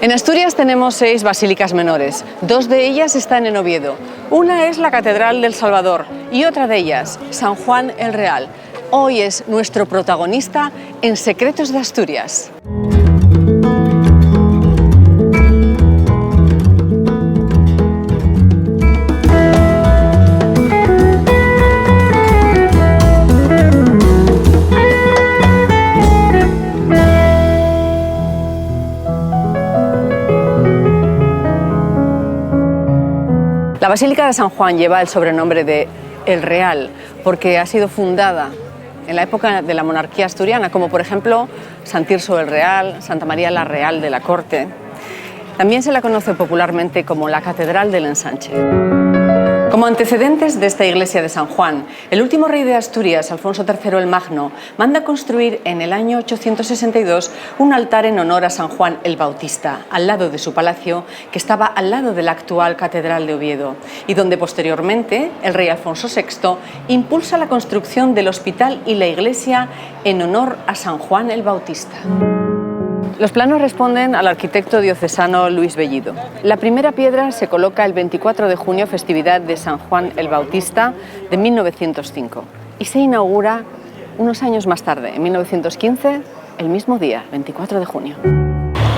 En Asturias tenemos 6 basílicas menores, 2 de ellas están en Oviedo. Una es la Catedral del Salvador y otra de ellas, San Juan el Real. Hoy es nuestro protagonista en Secretos de Asturias. La Basílica de San Juan lleva el sobrenombre de El Real porque ha sido fundada en la época de la monarquía asturiana, como por ejemplo Sant Tirso el Real, Santa María la Real de la Corte. También se la conoce popularmente como la Catedral del Ensanche. Como antecedentes de esta iglesia de San Juan, el último rey de Asturias, Alfonso III el Magno, manda construir en el año 862 un altar en honor a San Juan el Bautista, al lado de su palacio, que estaba al lado de la actual Catedral de Oviedo, y donde posteriormente el rey Alfonso VI impulsa la construcción del hospital y la iglesia en honor a San Juan el Bautista. Los planos responden al arquitecto diocesano Luis Bellido. La primera piedra se coloca el 24 de junio, festividad de San Juan el Bautista de 1905, y se inaugura unos años más tarde, en 1915, el mismo día, 24 de junio.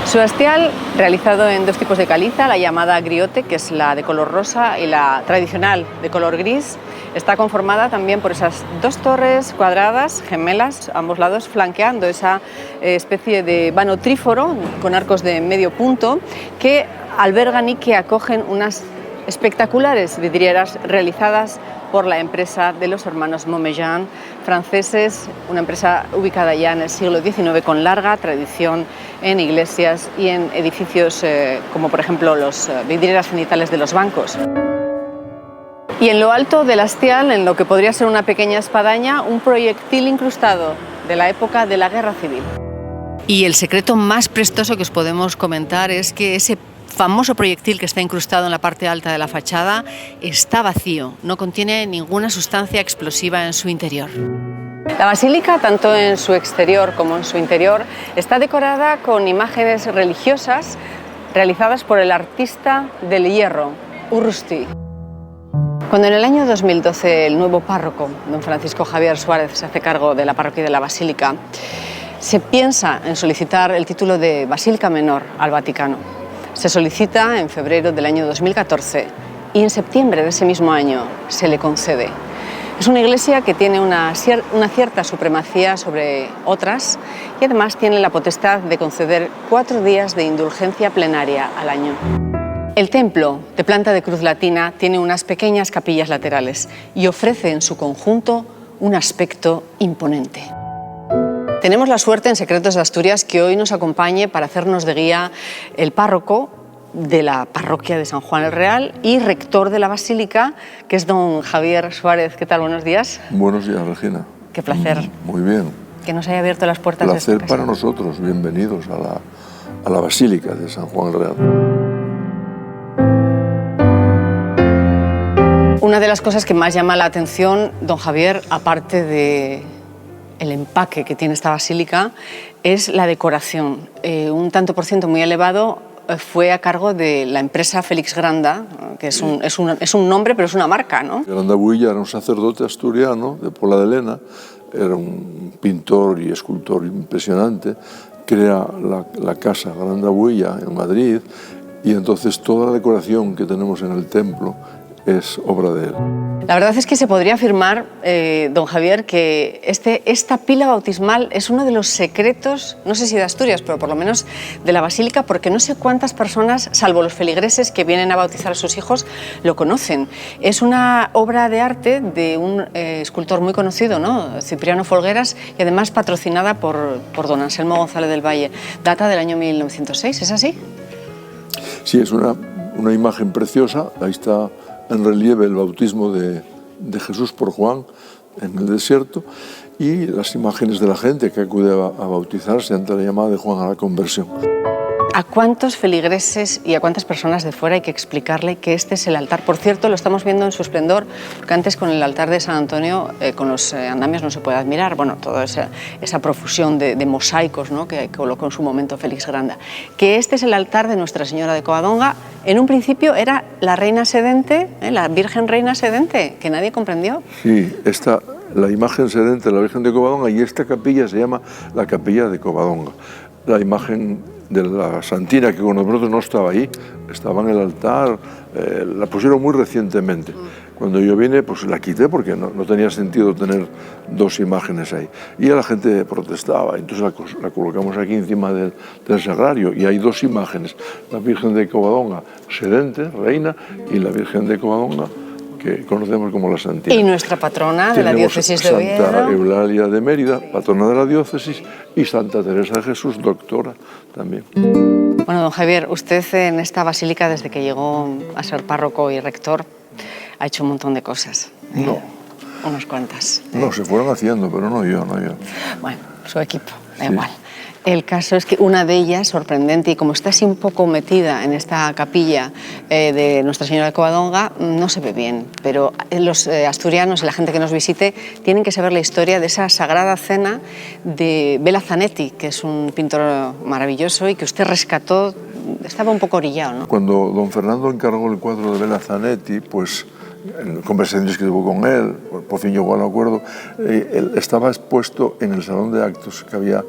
Su hastial, realizado en 2 tipos de caliza, la llamada griote, que es la de color rosa, y la tradicional de color gris, está conformada también por esas 2 torres cuadradas, gemelas, a ambos lados, flanqueando esa especie de vano tríforo con arcos de medio punto que albergan y que acogen unas espectaculares vidrieras realizadas por la empresa de los hermanos Montméjean, franceses, una empresa ubicada ya en el siglo XIX con larga tradición en iglesias y en edificios como por ejemplo las vidrieras cenitales de los bancos. Y en lo alto del hastial, en lo que podría ser una pequeña espadaña, un proyectil incrustado de la época de la Guerra Civil. Y el secreto más prestoso que os podemos comentar es que ese famoso proyectil que está incrustado en la parte alta de la fachada está vacío, no contiene ninguna sustancia explosiva en su interior. La basílica, tanto en su exterior como en su interior, está decorada con imágenes religiosas realizadas por el artista del hierro, Urrusti. Cuando en el año 2012 el nuevo párroco, don Francisco Javier Suárez, se hace cargo de la parroquia de la Basílica, se piensa en solicitar el título de Basílica Menor al Vaticano. Se solicita en febrero del año 2014 y en septiembre de ese mismo año se le concede. Es una iglesia que tiene una cierta supremacía sobre otras y además tiene la potestad de conceder 4 días de indulgencia plenaria al año. El templo, de planta de cruz latina, tiene unas pequeñas capillas laterales y ofrece en su conjunto un aspecto imponente. Tenemos la suerte en Secretos de Asturias que hoy nos acompañe para hacernos de guía el párroco de la parroquia de San Juan el Real y rector de la Basílica, que es don Javier Suárez. ¿Qué tal? Buenos días. Buenos días, Regina. Qué placer. Muy bien. Que nos haya abierto las puertas de esta Placer casa. para nosotros. Bienvenidos a la Basílica de San Juan el Real. Una de las cosas que más llama la atención, don Javier, aparte de el empaque que tiene esta basílica, es la decoración. Un tanto por ciento muy elevado fue a cargo de la empresa Félix Granda, que es un nombre, pero es una marca, ¿no? Granda Builla era un sacerdote asturiano de Pola de Lena, era un pintor y escultor impresionante, crea la casa Granda Builla en Madrid y entonces toda la decoración que tenemos en el templo es obra de él. La verdad es que se podría afirmar, don Javier, que esta pila bautismal es uno de los secretos, no sé si de Asturias, pero por lo menos de la Basílica, porque no sé cuántas personas, salvo los feligreses que vienen a bautizar a sus hijos, lo conocen. Es una obra de arte de un escultor muy conocido, ¿no? Cipriano Folgueras, y además patrocinada por don Anselmo González del Valle. Data del año 1906, ¿es así? Sí, es una imagen preciosa. Ahí está en relieve el bautismo de Jesús por Juan en el desierto y las imágenes de la gente que acude a bautizarse ante la llamada de Juan a la conversión. ¿A cuántos feligreses y a cuántas personas de fuera hay que explicarle que este es el altar? Por cierto, lo estamos viendo en su esplendor, porque antes con el altar de San Antonio, con los andamios no se puede admirar, bueno, toda esa profusión de mosaicos, ¿no?, que colocó en su momento Félix Granda. Que este es el altar de Nuestra Señora de Covadonga. En un principio era la reina sedente, la Virgen Reina sedente, que nadie comprendió. Sí, la imagen sedente de la Virgen de Covadonga, y esta capilla se llama la Capilla de Covadonga. La imagen de la Santina, que con nosotros no estaba ahí, estaba en el altar, la pusieron muy recientemente. Cuando yo vine, pues la quité porque no tenía sentido tener dos imágenes ahí. Y la gente protestaba, entonces la colocamos aquí encima del sagrario, y hay dos imágenes, la Virgen de Covadonga, sedente, reina, y la Virgen de Covadonga, que conocemos como la Santina. Y nuestra patrona de la diócesis de Oviedo. Santa Eulalia de Mérida, patrona de la diócesis, y Santa Teresa de Jesús, doctora también. Bueno, don Javier, usted en esta basílica, desde que llegó a ser párroco y rector, ha hecho un montón de cosas. No. Unas cuantas. No, se fueron haciendo, pero no yo. Bueno, su equipo, da igual. El caso es que una de ellas, sorprendente, y como está así un poco metida en esta capilla de Nuestra Señora de Covadonga, no se ve bien, pero los asturianos y la gente que nos visite tienen que saber la historia de esa sagrada cena de Bela Zanetti, que es un pintor maravilloso y que usted rescató, estaba un poco orillado, ¿no? Cuando don Fernando encargó el cuadro de Bela Zanetti, pues en conversaciones que tuvo con él, por fin llegó al acuerdo, él estaba expuesto en el salón de actos que había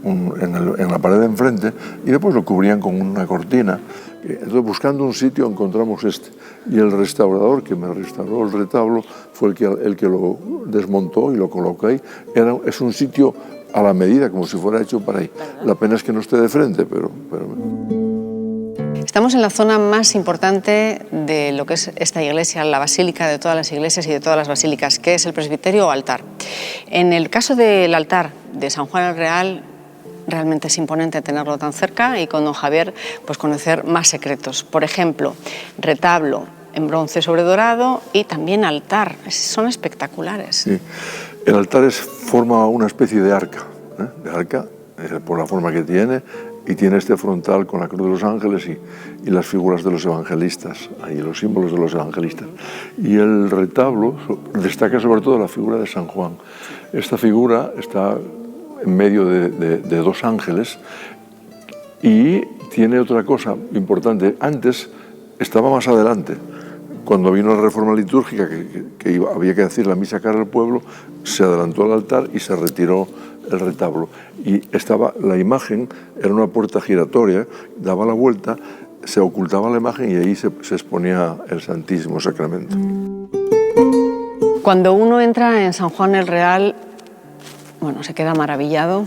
en la pared de enfrente, y después lo cubrían con una cortina. Entonces, buscando un sitio, encontramos este. Y el restaurador que me restauró el retablo fue el que lo desmontó y lo colocó ahí. Es un sitio a la medida, como si fuera hecho para ahí. La pena es que no esté de frente, pero... Estamos en la zona más importante de lo que es esta iglesia, la basílica de todas las iglesias y de todas las basílicas, que es el presbiterio o altar. En el caso del altar de San Juan el Real, realmente es imponente tenerlo tan cerca, y con don Javier pues conocer más secretos. Por ejemplo, retablo en bronce sobre dorado y también altar. Son espectaculares. Sí. El altar forma una especie de arca, por la forma que tiene, y tiene este frontal con la cruz de los ángeles y las figuras de los evangelistas, ahí los símbolos de los evangelistas. Y el retablo destaca sobre todo la figura de San Juan. Esta figura está en medio de dos ángeles, y tiene otra cosa importante. Antes estaba más adelante. Cuando vino la reforma litúrgica, que había que decir la misa cara al pueblo, se adelantó al altar y se retiró el retablo. Y la imagen era una puerta giratoria, daba la vuelta, se ocultaba la imagen y ahí se exponía el Santísimo Sacramento. Cuando uno entra en San Juan el Real, bueno, se queda maravillado.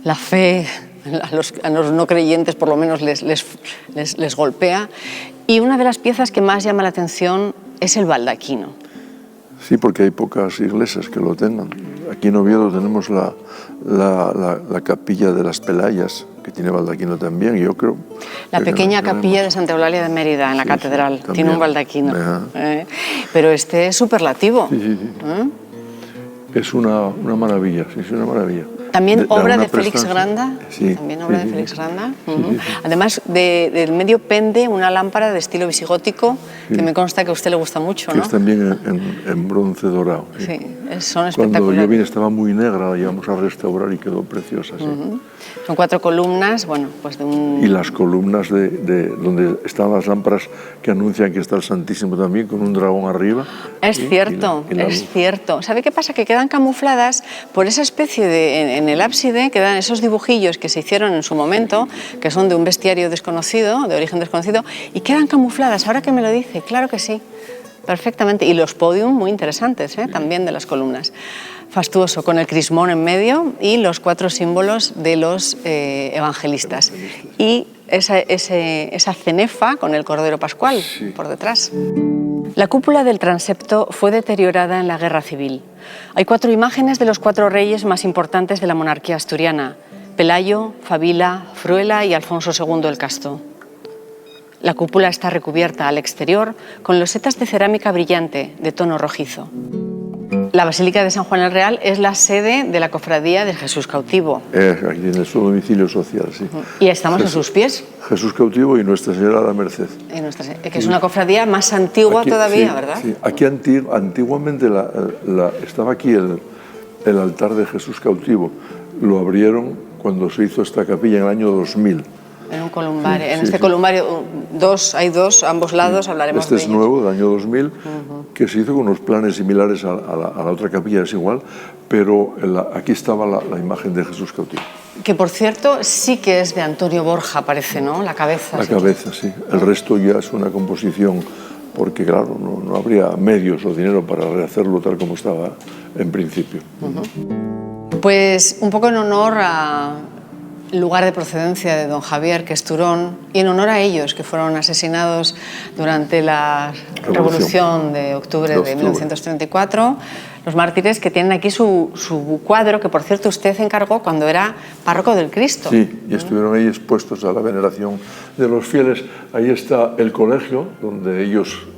La fe a los no creyentes por lo menos les golpea. Y una de las piezas que más llama la atención es el baldaquino. Sí, porque hay pocas iglesias que lo tengan. Aquí en Oviedo tenemos la capilla de las Pelayas, que tiene baldaquino también, y yo creo... La pequeña capilla de Santa Eulalia de Mérida, en la catedral, tiene un baldaquino. Pero este es superlativo. Sí. Es una maravilla, sí, es una maravilla. También obra de Félix Granda. Sí. También obra de Félix Granda. Sí. Además, del medio pende una lámpara de estilo visigótico, que me consta que a usted le gusta mucho, ¿no? Que es también en bronce dorado. Sí, son espectaculares. Cuando yo vine estaba muy negra, la llevamos a restaurar y quedó preciosa. Sí. Son 4 columnas, bueno, pues de un... Y las columnas de donde están las lámparas que anuncian que está el Santísimo también, con un dragón arriba. Es cierto, es cierto. ¿Sabe qué pasa? Que quedan camufladas por esa especie de... En el ábside quedan esos dibujillos que se hicieron en su momento, que son de un bestiario desconocido, de origen desconocido, y quedan camufladas. Ahora que me lo dice, claro que sí, perfectamente. Y los podium muy interesantes, también de las columnas. Fastuoso, con el crismón en medio y los 4 símbolos de los evangelistas. Y esa cenefa con el Cordero Pascual por detrás. La cúpula del transepto fue deteriorada en la Guerra Civil. Hay 4 imágenes de los 4 reyes más importantes de la monarquía asturiana: Pelayo, Fabila, Fruela y Alfonso II el Casto. La cúpula está recubierta al exterior con losetas de cerámica brillante de tono rojizo. La Basílica de San Juan el Real es la sede de la Cofradía de Jesús Cautivo. Aquí tiene su domicilio social, sí. Y estamos a sus pies. Jesús Cautivo y Nuestra Señora de la Merced. Que es una cofradía más antigua aquí, todavía, sí, ¿verdad? Sí. Aquí antiguamente estaba aquí el altar de Jesús Cautivo. Lo abrieron cuando se hizo esta capilla en el año 2000. En un columbario. Sí, en este columbario hay dos, a ambos lados, hablaremos de ellos. Este es nuevo, del año 2000, que se hizo con unos planes similares a la otra capilla, es igual, pero aquí estaba la imagen de Jesús Cautivo. Que, por cierto, sí que es de Antonio Borja, parece, ¿no? La cabeza. La cabeza, sí. El resto ya es una composición, porque, claro, no habría medios o dinero para rehacerlo tal como estaba en principio. Pues un poco en honor al lugar de procedencia de don Javier, que es Turón, y en honor a ellos, que fueron asesinados durante la Revolución de octubre de 1934, los mártires, que tienen aquí su cuadro, que por cierto usted encargó cuando era párroco del Cristo. Sí, y estuvieron ahí expuestos a la veneración de los fieles. Ahí está el colegio donde ellos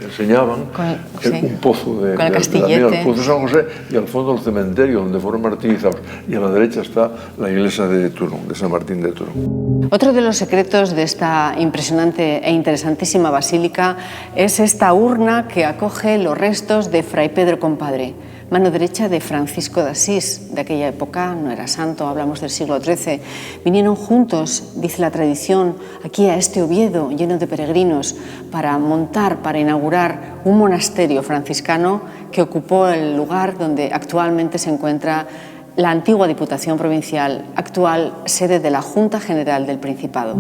enseñaban, un pozo de el castillete. El pozo de San José, y al fondo el cementerio donde fueron martirizados, y a la derecha está la iglesia de Turón, de San Martín de Turón. Otro de los secretos de esta impresionante e interesantísima basílica es esta urna que acoge los restos de Fray Pedro Compadre, mano derecha de Francisco de Asís. De aquella época no era santo, hablamos del siglo XIII. Vinieron juntos, dice la tradición, aquí a este Oviedo lleno de peregrinos para inaugurar un monasterio franciscano que ocupó el lugar donde actualmente se encuentra la antigua Diputación Provincial, actual sede de la Junta General del Principado.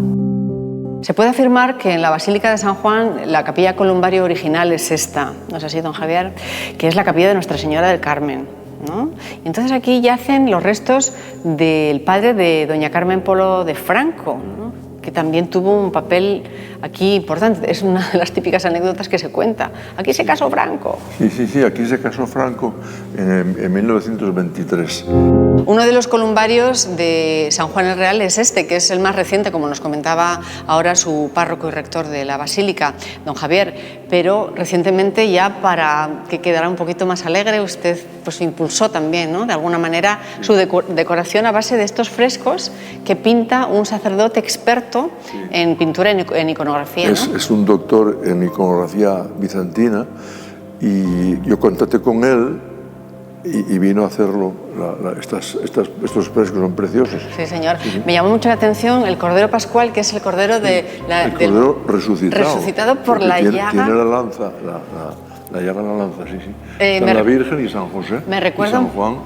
Se puede afirmar que en la Basílica de San Juan la capilla columbario original es esta, ¿no es así, don Javier? Que es la capilla de Nuestra Señora del Carmen, ¿no? Y entonces aquí yacen los restos del padre de doña Carmen Polo de Franco, ¿no? Que también tuvo un papel aquí importante. Es una de las típicas anécdotas que se cuenta. Aquí se casó Franco. Sí, aquí se casó Franco en 1923. Uno de los columbarios de San Juan el Real es este, que es el más reciente, como nos comentaba ahora su párroco y rector de la Basílica, don Javier. Pero recientemente, ya para que quedara un poquito más alegre, usted pues impulsó también, ¿no?, de alguna manera, su decoración a base de estos frescos que pinta un sacerdote experto en pintura, en iconografía, ¿no? Es un doctor en iconografía bizantina, y yo contacté con él y vino a hacerlo. Estos frescos son preciosos. Sí, señor. Me llamó mucho la atención el Cordero Pascual, que es el Cordero el Cordero resucitado por la llaga. Tiene la lanza, la llaga en la lanza, sí. Está la Virgen y San José y San Juan,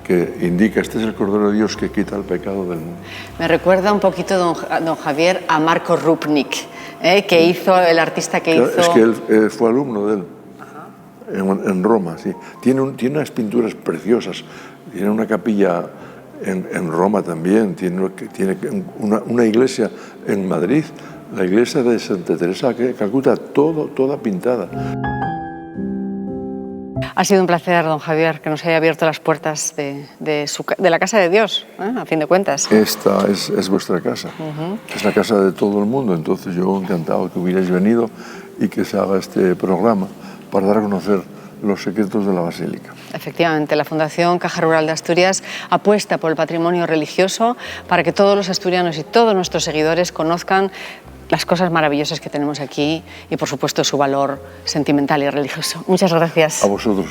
que indica, este es el Cordero de Dios que quita el pecado del mundo. Me recuerda un poquito, don Javier, a Marco Rupnik, que hizo, el artista que hizo... Es que él fue alumno de él. En Roma, sí. Tiene unas pinturas preciosas. Tiene una capilla en Roma también. Tiene una iglesia en Madrid, la iglesia de Santa Teresa de Calcuta, toda pintada. Ha sido un placer, don Javier, que nos haya abierto las puertas de la Casa de Dios, a fin de cuentas. Esta es vuestra casa. Es la casa de todo el mundo. Entonces yo encantado que hubierais venido y que se haga este programa para dar a conocer los secretos de la Basílica. Efectivamente, la Fundación Caja Rural de Asturias apuesta por el patrimonio religioso para que todos los asturianos y todos nuestros seguidores conozcan las cosas maravillosas que tenemos aquí y, por supuesto, su valor sentimental y religioso. Muchas gracias. A vosotros.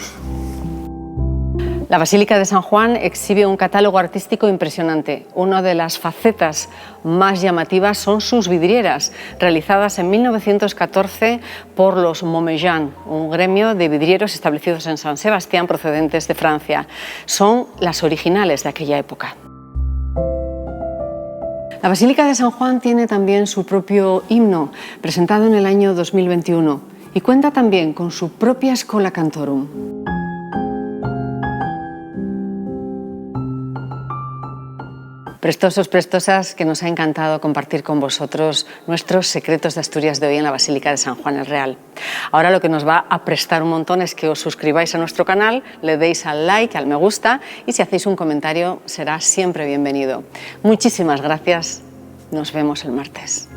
La Basílica de San Juan exhibe un catálogo artístico impresionante. Una de las facetas más llamativas son sus vidrieras, realizadas en 1914 por los Montméjean, un gremio de vidrieros establecidos en San Sebastián procedentes de Francia. Son las originales de aquella época. La Basílica de San Juan tiene también su propio himno, presentado en el año 2021, y cuenta también con su propia Schola Cantorum. Prestosos, prestosas, que nos ha encantado compartir con vosotros nuestros secretos de Asturias de hoy en la Basílica de San Juan el Real. Ahora lo que nos va a prestar un montón es que os suscribáis a nuestro canal, le deis al like, al me gusta, y si hacéis un comentario será siempre bienvenido. Muchísimas gracias, nos vemos el martes.